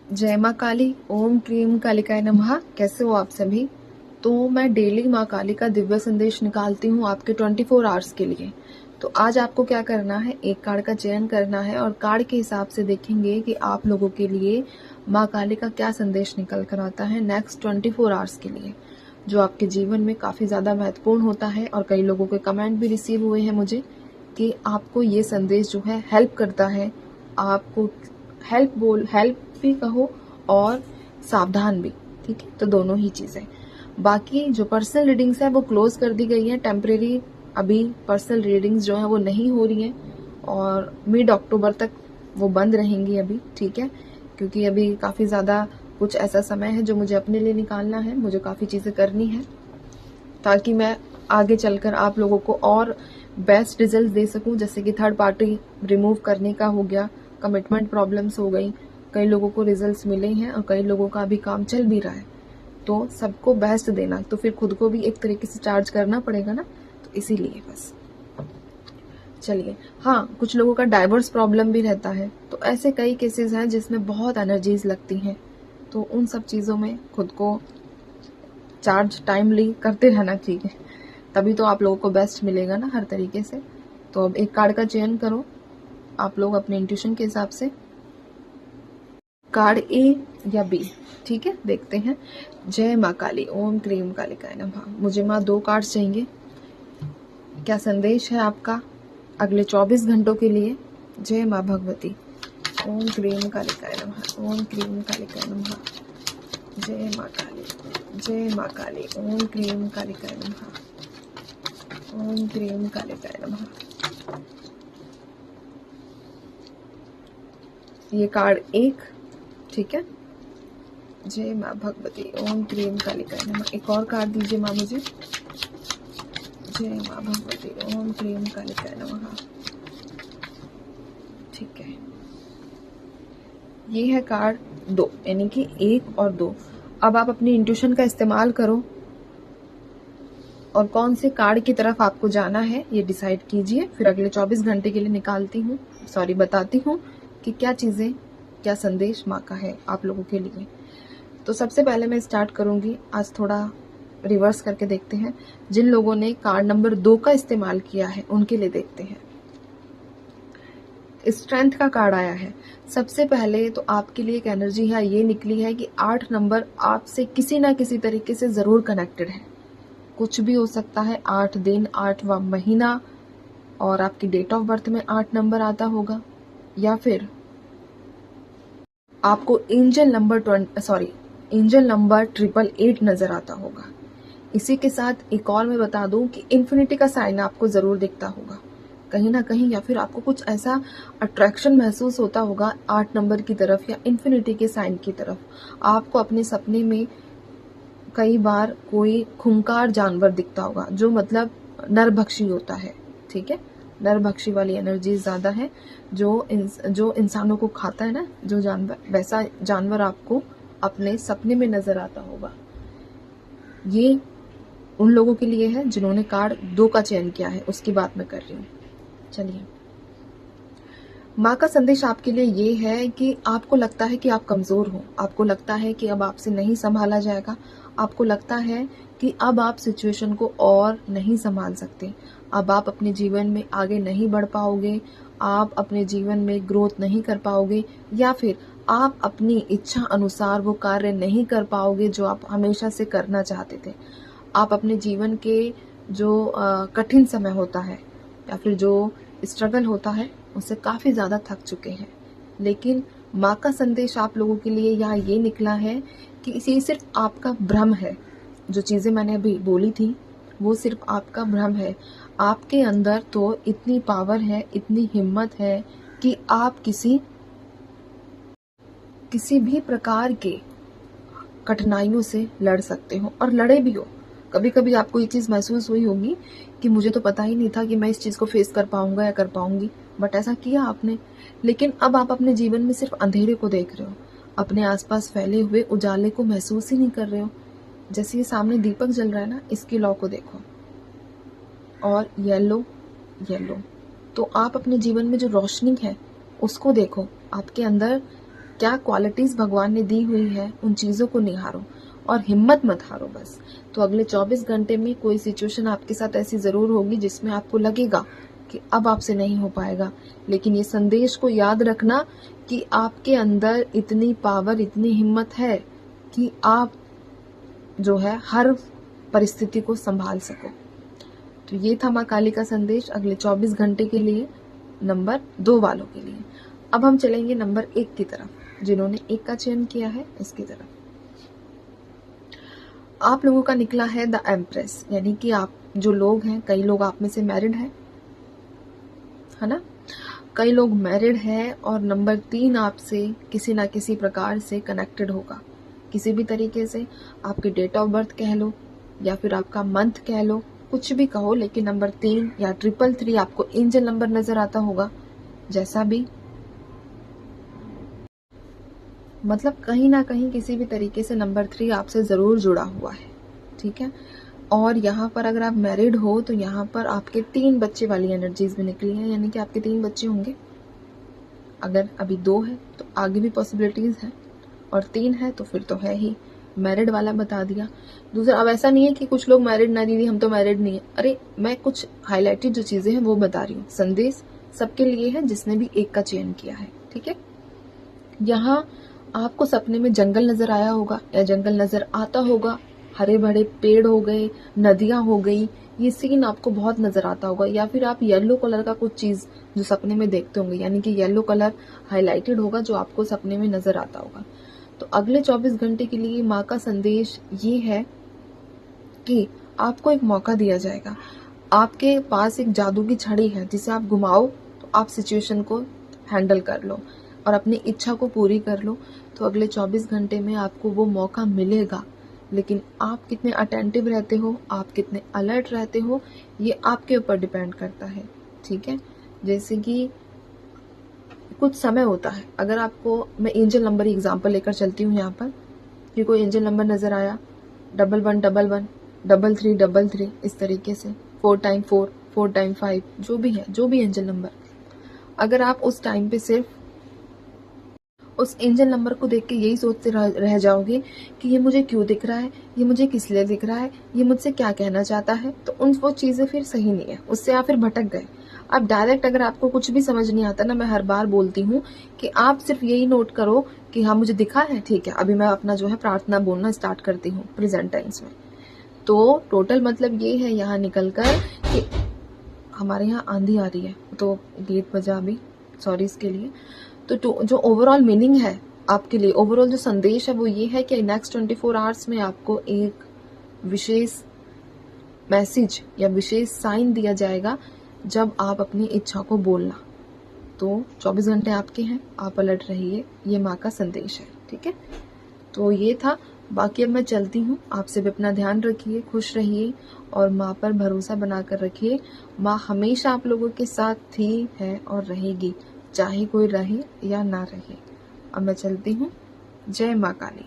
जय माँ काली, ओम क्रीम कालिकाय नमः। कैसे हो आप सभी? तो मैं डेली माँ काली का दिव्य संदेश निकालती हूँ आपके 24 आवर्स के लिए। तो आज आपको क्या करना है, एक कार्ड का चयन करना है और कार्ड के हिसाब से देखेंगे कि आप लोगों के लिए माँ काली का क्या संदेश निकल कर आता है नेक्स्ट 24 आवर्स के लिए, जो आपके जीवन में काफ़ी ज़्यादा महत्वपूर्ण होता है। और कई लोगों के कमेंट भी रिसीव हुए हैं मुझे कि आपको ये संदेश जो है हेल्प करता है, आपको हेल्प भी कहो और सावधान भी, ठीक है, तो दोनों ही चीज़ें। बाकी जो पर्सनल रीडिंग्स है वो क्लोज कर दी गई है टेम्परेरी। अभी पर्सनल रीडिंग्स जो है वो नहीं हो रही हैं और मिड अक्टूबर तक वो बंद रहेंगी अभी, ठीक है, क्योंकि अभी काफ़ी ज़्यादा कुछ ऐसा समय है जो मुझे अपने लिए निकालना है, मुझे काफ़ी चीज़ें करनी है ताकि मैं आगे चलकर आप लोगों को और बेस्ट रिजल्ट दे सकूं। जैसे कि थर्ड पार्टी रिमूव करने का हो गया, कमिटमेंट प्रॉब्लम्स हो गई, कई लोगों को रिजल्ट्स मिले हैं और कई लोगों का अभी काम चल भी रहा है। तो सबको बेस्ट देना, तो फिर खुद को भी एक तरीके से चार्ज करना पड़ेगा ना, तो इसीलिए बस। चलिए, हाँ, कुछ लोगों का डाइवर्स प्रॉब्लम भी रहता है, तो ऐसे कई केसेस हैं जिसमें बहुत एनर्जीज लगती हैं, तो उन सब चीज़ों में खुद को चार्ज टाइमली करते रहना चाहिए, तभी तो आप लोगों को बेस्ट मिलेगा ना हर तरीके से। तो अब एक कार्ड का चयन करो आप लोग अपने इंट्यूशन के हिसाब से, कार्ड ए या बी, ठीक है, देखते हैं। जय माँ काली, ओम क्रीम कालिकाय नमः। मुझे माँ 2 कार्ड चाहिए। क्या संदेश है आपका अगले 24 घंटों के लिए? जय माँ भगवती, ओम क्रीम कालिकाय नमः, ओम क्रीम कालिकाय नमः। जय माँ काली, जय माँ काली, ओम क्रीम कालिकाय नमः, ओम क्रीम कालिकाय नमः। ये कार्ड 1, ठीक है। जय माँ भगवती, ओम क्रीम कालिकाय नमः। एक और कार्ड दीजिए माँ मुझे। जय माँ भगवती, ओम क्रीम कालिकाय नमः। ठीक है, ये है कार्ड 2, यानी कि 1 और 2। अब आप अपनी इंट्यूशन का इस्तेमाल करो और कौन से कार्ड की तरफ आपको जाना है ये डिसाइड कीजिए। फिर अगले 24 घंटे के लिए बताती हूँ कि क्या चीज़ें, क्या संदेश माँ का है आप लोगों के लिए। तो सबसे पहले मैं स्टार्ट करूंगी, आज थोड़ा रिवर्स करके देखते हैं। जिन लोगों ने कार्ड नंबर 2 का इस्तेमाल किया है उनके लिए देखते हैं। स्ट्रेंथ का कार्ड आया है। सबसे पहले तो आपके लिए एक एनर्जी है, ये निकली है कि 8 नंबर आपसे किसी ना किसी तरीके से जरूर कनेक्टेड है। कुछ भी हो सकता है, 8 दिन, 8वां महीना, और आपकी डेट ऑफ बर्थ में 8 नंबर आता होगा, या फिर आपको एंजल नंबर 888 नजर आता होगा। इसी के साथ एक और मैं बता दूं कि इन्फिनिटी का साइन आपको जरूर दिखता होगा कहीं ना कहीं, या फिर आपको कुछ ऐसा अट्रैक्शन महसूस होता होगा 8 नंबर की तरफ या इन्फिनिटी के साइन की तरफ। आपको अपने सपने में कई बार कोई खूंखार जानवर दिखता होगा, जो मतलब नरभक्षी होता है, ठीक है, नरभक्षी वाली एनर्जी ज्यादा है, जो इंसानों को खाता है ना, जो जानवर, वैसा जानवर आपको अपने सपने में नजर आता होगा। ये उन लोगों के लिए है जिन्होंने कार्ड 2 का चयन किया है, उसकी बात मैं कर रही हूँ। चलिए, माँ का संदेश आपके लिए ये है कि आपको लगता है कि आप कमजोर हो, आपको लगता है कि अब आपसे नहीं संभाला जाएगा, आपको लगता है कि अब आप सिचुएशन को और नहीं संभाल सकते, अब आप अपने जीवन में आगे नहीं बढ़ पाओगे, आप अपने जीवन में ग्रोथ नहीं कर पाओगे, या फिर आप अपनी इच्छा अनुसार वो कार्य नहीं कर पाओगे जो आप हमेशा से करना चाहते थे। आप अपने जीवन के जो कठिन समय होता है या फिर जो स्ट्रगल होता है उससे काफी ज्यादा थक चुके हैं। लेकिन माँ का संदेश आप लोगों के लिए यहाँ ये निकला है कि ये सिर्फ आपका भ्रम है। जो चीजें मैंने अभी बोली थी वो सिर्फ आपका भ्रम है। आपके अंदर तो इतनी पावर है, इतनी हिम्मत है कि आप किसी भी प्रकार के कठिनाइयों से लड़ सकते हो और लड़े भी हो। कभी कभी आपको ये चीज महसूस हुई होगी कि मुझे तो पता ही नहीं था कि मैं इस चीज को फेस कर पाऊंगा या कर पाऊंगी, बट ऐसा किया आपने। लेकिन अब आप अपने जीवन में सिर्फ अंधेरे को देख रहे हो, अपने आसपास फैले हुए उजाले को महसूस ही नहीं कर रहे हो। जैसे ये सामने दीपक जल रहा है ना, इसकी लौ को देखो, और येलो येलो, तो आप अपने जीवन में जो रोशनी है उसको देखो। आपके अंदर क्या क्वालिटीज भगवान ने दी हुई है उन चीजों को निहारो और हिम्मत मत हारो बस। तो अगले 24 घंटे में कोई सिचुएशन आपके साथ ऐसी जरूर होगी जिसमें आपको लगेगा कि अब आपसे नहीं हो पाएगा, लेकिन ये संदेश को याद रखना कि आपके अंदर इतनी पावर, इतनी हिम्मत है कि आप जो है हर परिस्थिति को संभाल सको। तो ये था माँ काली का संदेश अगले 24 घंटे के लिए नंबर 2 वालों के लिए। अब हम चलेंगे नंबर 1 की तरफ, जिन्होंने 1 का चयन किया है इसकी तरफ। आप लोगों का निकला है द एम्प्रेस, यानी कि आप जो लोग हैं, कई लोग आप में से मैरिड है ना, कई लोग मैरिड है और नंबर 3 आपसे किसी ना किसी प्रकार से कनेक्टेड होगा, किसी भी तरीके से। आपके डेट ऑफ बर्थ कह लो या फिर आपका मंथ कह लो, कुछ भी कहो, लेकिन नंबर 3 या 333 आपको एंजल नंबर नजर आता होगा। जैसा भी मतलब कहीं ना कहीं किसी भी तरीके से नंबर 3 आपसे जरूर जुड़ा हुआ है, ठीक है। और यहाँ पर अगर आप मैरिड हो तो यहाँ पर आपके 3 बच्चे वाली एनर्जीज भी निकली है, यानी कि आपके 3 बच्चे होंगे। अगर अभी 2 है तो आगे भी पॉसिबिलिटीज है, और 3 है तो फिर तो है ही। मैरिड वाला बता दिया। दूसरा, अब ऐसा नहीं है कि कुछ लोग मैरिड ना, दीदी हम तो मैरिड नहीं है। अरे मैं कुछ हाईलाइटेड जो चीजें हैं वो बता रही हूँ। संदेश सबके लिए है जिसने भी 1 का चयन किया है, ठीक है। यहाँ आपको सपने में जंगल नजर आया होगा या जंगल नजर आता होगा, हरे भरे पेड़ हो गए, नदियां हो गई, ये सीन आपको बहुत नजर आता होगा। या फिर आप येलो कलर का कुछ चीज जो सपने में देखते होंगे, यानी कि येलो कलर हाईलाइटेड होगा जो आपको सपने में नजर आता होगा। तो अगले 24 घंटे के लिए माँ का संदेश ये है कि आपको एक मौका दिया जाएगा। आपके पास एक जादू की छड़ी है जिसे आप घुमाओ तो आप सिचुएशन को हैंडल कर लो और अपनी इच्छा को पूरी कर लो। तो अगले 24 घंटे में आपको वो मौका मिलेगा, लेकिन आप कितने अटेंटिव रहते हो, आप कितने अलर्ट रहते हो, ये आपके ऊपर डिपेंड करता है, ठीक है। जैसे कि कुछ समय होता है, अगर आपको, मैं एंजल नंबर एग्जांपल लेकर चलती हूँ यहाँ पर, कि कोई एंजल नंबर नजर आया 1111 3333 इस तरीके से, 4 टाइम 4 4 टाइम 5, जो भी है, जो भी एंजल नंबर, अगर आप उस टाइम पे सिर्फ उस एंजल नंबर को देख के यही सोचते रह जाओगे कि ये मुझे क्यों दिख रहा है, ये मुझे किस लिए दिख रहा है, ये मुझसे क्या कहना चाहता है, तो वो चीजें फिर सही नहीं है, उससे आप फिर भटक गए। अब डायरेक्ट अगर आपको कुछ भी समझ नहीं आता ना, मैं हर बार बोलती हूँ कि आप सिर्फ यही नोट करो कि हाँ मुझे दिखा है, ठीक है, अभी मैं अपना जो है प्रार्थना बोलना स्टार्ट करती हूँ प्रेजेंट टेंस में। तो टोटल मतलब ये है यहाँ निकलकर कि हमारे यहाँ आंधी आ रही है, तो गेट बजा अभी, सॉरी इसके लिए। तो जो ओवरऑल मीनिंग है आपके लिए, ओवरऑल जो संदेश है वो ये है कि नेक्स्ट 24 आवर्स में आपको एक विशेष मैसेज या विशेष साइन दिया जाएगा जब आप अपनी इच्छा को बोलना। तो 24 घंटे आपके हैं, आप अलर्ट रहिए, ये माँ का संदेश है, ठीक है। तो ये था, बाकी अब मैं चलती हूँ। आप सब अपना ध्यान रखिए, खुश रहिए और माँ पर भरोसा बनाकर रखिए। माँ हमेशा आप लोगों के साथ थी, है और रहेगी, चाहे कोई रहे या ना रहे। अब मैं चलती हूँ। जय माँ काली।